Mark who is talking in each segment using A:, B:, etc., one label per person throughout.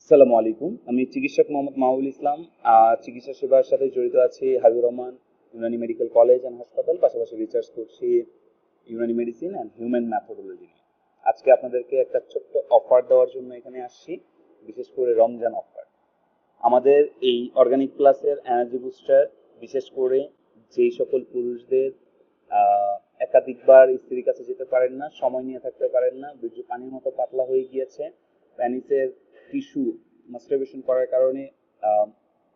A: আসসালামু আলাইকুম। আমি চিকিৎসক মোহাম্মদ মাহবুবুল ইসলাম। চিকিৎসা সেবার সাথে জড়িত আছি Habibur Rahman Unani medical college and হাসপাতাল, পাশাপাশি রিসার্চ করছি Unani medicine and human methodology নিয়ে। আজকে আপনাদেরকে একটা ছোট্ট অফার দেওয়ার জন্য এখানে আসছি, বিশেষ করে রমজান অফার। আমাদের এই অর্গানিক প্লাসের এনার্জি বুস্টার বিশেষ করে যেই সকল পুরুষদের একাধিকবার স্ত্রীর কাছে যেতে পারেন না, সময় নিয়ে থাকতে পারেন না, বীর্য পানির মতো পাতলা হয়ে গিয়েছে, প্যানিসের টিস্যু মাস্টারবেশন করার কারণে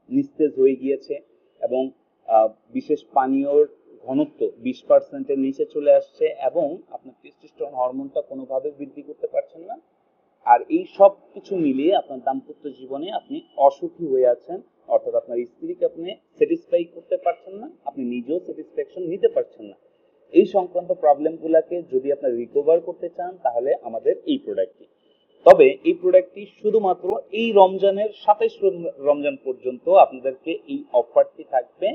A: নিস্তেজ হয়ে গিয়েছে এবং বিশেষ পানীয়র ঘনত্ব 20%-এর নিচে চলে আসছে এবং আপনার টেস্টোস্টেরন হরমোনটা কোনোভাবে বৃদ্ধি করতে পারছেন না, আর এই সব কিছু মিলিয়ে আপনার দাম্পত্য জীবনে আপনি অসুখী হয়ে আছেন, অর্থাৎ আপনার স্ত্রীকে আপনি স্যাটিসফাই করতে পারছেন না, আপনি নিজেও স্যাটিসফ্যাকশন নিতে পারছেন না। এই সংক্রান্ত প্রবলেমগুলোকে যদি আপনি রিকভার করতে চান তাহলে আমাদের এই প্রোডাক্টটি, তবে এই প্রোডাক্টটি শুধুমাত্র এই রমজানের 27 রমজান পর্যন্ত আপনাদেরকে এই অফারটি থাকবে।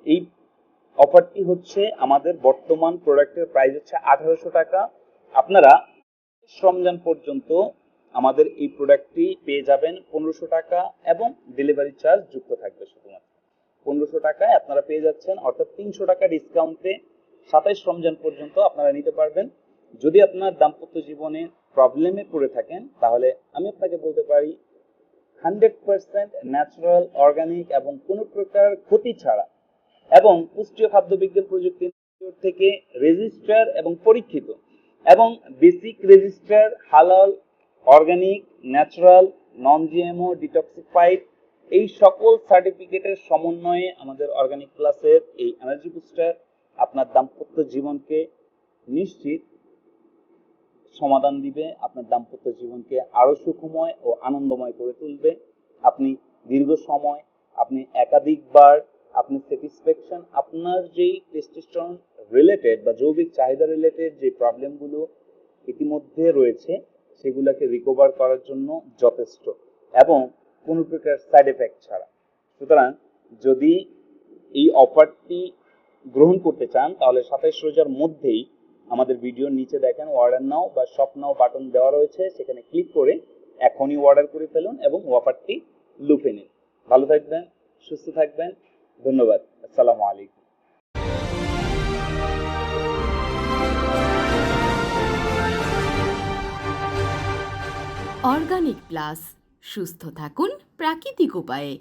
A: এই অফারটি হচ্ছে আমাদের বর্তমান প্রোডাক্টের প্রাইস হচ্ছে 1800 টাকা। আপনারা রমজান পর্যন্ত আমাদের এই প্রোডাক্টটি পেয়ে যাবেন 1500 টাকা এবং ডেলিভারি চার্জ যুক্ত থাকবে। শুধুমাত্র 1500 টাকায় আপনারা পেয়ে যাচ্ছেন, অর্থাৎ 300 টাকা ডিসকাউন্টে 27 রমজান পর্যন্ত আপনারা নিতে পারবেন। যদি আপনার দাম্পত্য জীবনে প্রবলেমে পড়ে থাকেন তাহলে আমি আপনাকে বলতে পারি 100% ন্যাচারাল, অর্গানিক এবং কোনো প্রকার ক্ষতি ছাড়া এবং পুষ্টি ও খাদ্য বিজ্ঞান প্রযুক্তি থেকে রেজিস্টার এবং পরীক্ষিত এবং বেসিক রেজিস্টার হালাল, অর্গানিক, ন্যাচারাল, নন জিএমও, ডিটক্সিফাইড এই সকল সার্টিফিকেটের সমন্বয়ে আমাদের অর্গানিক প্লাসের এই এনার্জি বুস্টার আপনার দাম্পত্য জীবনকে নিশ্চিত সমাধান দিবে, আপনার দাম্পত্য জীবনকে আরো সুখময় ও আনন্দময় করে তুলবে। আপনি দীর্ঘ সময়, আপনি একাধিকবার, আপনি স্যাটিসফ্যাকশন, আপনার যেই টেস্টোস্টেরন রিলেটেড বা যৌবিক চাহিদা রিলেটেড যে প্রবলেমগুলো ইতিমধ্যে রয়েছে সেগুলোকে রিকভার করার জন্য যথেষ্ট এবং কোনো প্রকার সাইড এফেক্ট ছাড়া। সুতরাং যদি এই অফারটি গ্রহণ করতে চান তাহলে 27 রোজার মধ্যেই আমাদের ভিডিওর নিচে দেখেন অর্ডার নাও বা শপ নাও বাটন দেওয়া রয়েছে, সেখানে ক্লিক করে এখনই অর্ডার করে ফেলুন এবং অফারটি লুফে নিন। ভালো থাকবেন, সুস্থ থাকবেন। ধন্যবাদ। আসসালামু আলাইকুম।
B: অর্গানিক প্লাস, সুস্থ থাকুন প্রাকৃতিক উপায়ে।